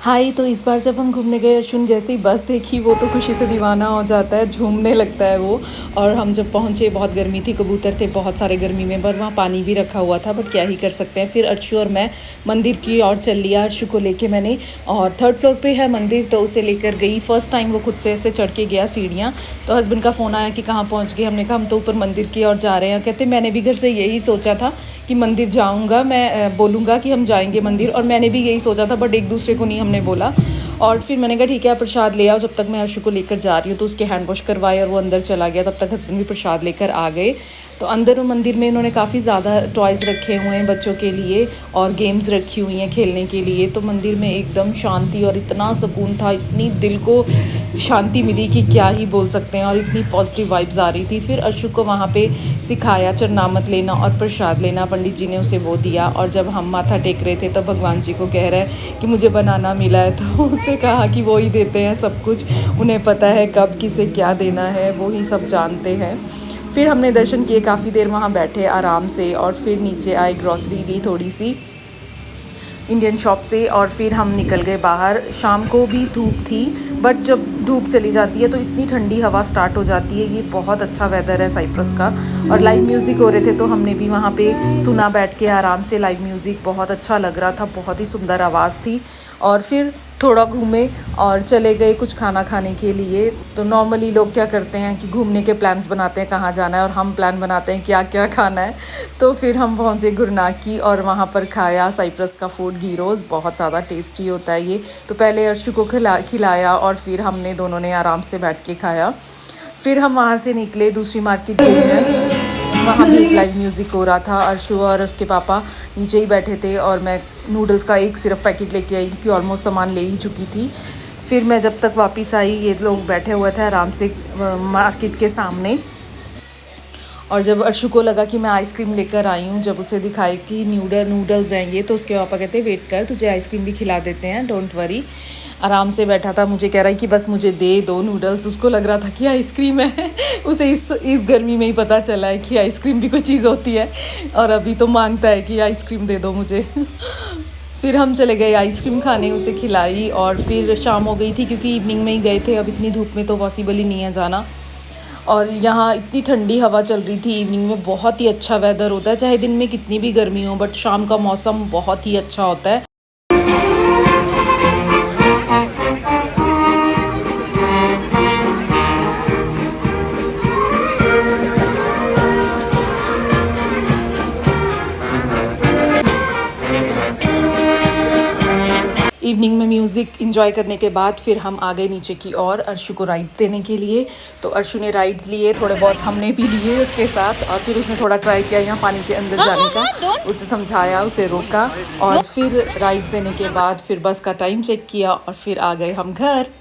हाय। तो इस बार जब हम घूमने गए, अर्जुन ने जैसे ही बस देखी वो तो खुशी से दीवाना हो जाता है, झूमने लगता है वो। और हम जब पहुँचे, बहुत गर्मी थी, कबूतर थे बहुत सारे गर्मी में, पर वहाँ पानी भी रखा हुआ था, बट क्या ही कर सकते हैं। फिर अर्शु और मैं मंदिर की ओर चल लिया। अर्शु को लेके मैंने, और थर्ड फ्लोर पे है मंदिर, तो उसे लेकर गई। फर्स्ट टाइम वो खुद से ऐसे चढ़ के गया सीढ़ियाँ। तो हस्बैंड का फ़ोन आया कि कहाँ पहुँच गए। हमने कहा हम तो ऊपर मंदिर की ओर जा रहे हैं। कहते मैंने भी घर से यही सोचा था कि मंदिर जाऊंगा, मैं बोलूँगा कि हम जाएंगे मंदिर, और मैंने भी यही सोचा था, बट एक दूसरे को नहीं हमने बोला। और फिर मैंने कहा ठीक है, प्रसाद ले आओ, जब तक मैं अर्शु को लेकर जा रही हूँ। तो उसके हैंड वॉश करवाए और वो अंदर चला गया। तब तक हस्बैंड भी प्रसाद लेकर आ गए। तो अंदर मंदिर में इन्होंने काफ़ी ज़्यादा टॉयज़ रखे हुए हैं बच्चों के लिए, और गेम्स रखी हुई हैं खेलने के लिए। तो मंदिर में एकदम शांति और इतना सुकून था, इतनी दिल को शांति मिली कि क्या ही बोल सकते हैं, और इतनी पॉजिटिव वाइब्स आ रही थी। फिर अर्शु को वहाँ पे सिखाया चरनामत लेना और प्रसाद लेना, पंडित जी ने उसे वो दिया। और जब हम माथा टेक रहे थे तब भगवान जी को कह रहा है कि मुझे बनाना मिला है। तो उससे कहा कि वो ही देते हैं सब कुछ, उन्हें पता है कब किसे क्या देना है, वो ही सब जानते हैं। फिर हमने दर्शन किए, काफ़ी देर वहाँ बैठे आराम से, और फिर नीचे आए, ग्रॉसरी ली थोड़ी सी इंडियन शॉप से, और फिर हम निकल गए बाहर। शाम को भी धूप थी, बट जब धूप चली जाती है तो इतनी ठंडी हवा स्टार्ट हो जाती है। ये बहुत अच्छा वेदर है साइप्रस का। और लाइव म्यूज़िक हो रहे थे, तो हमने भी वहाँ पे सुना बैठ के आराम से लाइव म्यूज़िक। बहुत अच्छा लग रहा था, बहुत ही सुंदर आवाज़ थी। और फिर थोड़ा घूमे और चले गए कुछ खाना खाने के लिए। तो नॉर्मली लोग क्या करते हैं कि घूमने के प्लान्स बनाते हैं कहाँ जाना है, और हम प्लान बनाते हैं क्या क्या खाना है। तो फिर हम पहुँचे गुरनाकी, और वहाँ पर खाया साइप्रस का फूड, घी रोज़, बहुत ज़्यादा टेस्टी होता है ये। तो पहले अर्शु को खिलाया, और फिर हमने दोनों ने आराम से बैठ के खाया। फिर हम वहाँ से निकले, दूसरी मार्केट गए हैं, वहाँ भी एक लाइव म्यूज़िक हो रहा था। अर्शु और उसके पापा नीचे ही बैठे थे, और मैं नूडल्स का एक सिर्फ पैकेट लेके आई क्योंकि ऑलमोस्ट सामान ले ही चुकी थी। फिर मैं जब तक वापस आई, ये लोग बैठे हुए थे आराम से मार्केट के सामने। और जब अर्शु को लगा कि मैं आइसक्रीम लेकर आई हूँ, जब उसे दिखाई कि नूडल्स हैं ये, तो उसके पापा कहते वेट कर, तुझे आइसक्रीम भी खिला देते हैं, डोंट वरी। आराम से बैठा था, मुझे कह रहा है कि बस मुझे दे दो नूडल्स। उसको लग रहा था कि आइसक्रीम है। उसे इस गर्मी में ही पता चला है कि आइसक्रीम भी कोई चीज़ होती है, और अभी तो मांगता है कि आइसक्रीम दे दो मुझे। फिर हम चले गए आइसक्रीम खाने, उसे खिलाई। और फिर शाम हो गई थी क्योंकि इवनिंग में ही गए थे, अब इतनी धूप में तो पॉसिबल ही नहीं है जाना। और यहाँ इतनी ठंडी हवा चल रही थी, इवनिंग में बहुत ही अच्छा वेदर होता है, चाहे दिन में कितनी भी गर्मी हो, बट शाम का मौसम बहुत ही अच्छा होता है। इवनिंग में म्यूज़िक एंजॉय करने के बाद फिर हम आ गए नीचे की ओर अर्शु को राइड देने के लिए। तो अर्शु ने राइड्स लिए, थोड़े बहुत हमने भी लिए उसके साथ। और फिर उसने थोड़ा ट्राई किया यहाँ पानी के अंदर जाने का, उसे समझाया, उसे रोका। और फिर राइड्स देने के बाद फिर बस का टाइम चेक किया, और फिर आ गए हम घर।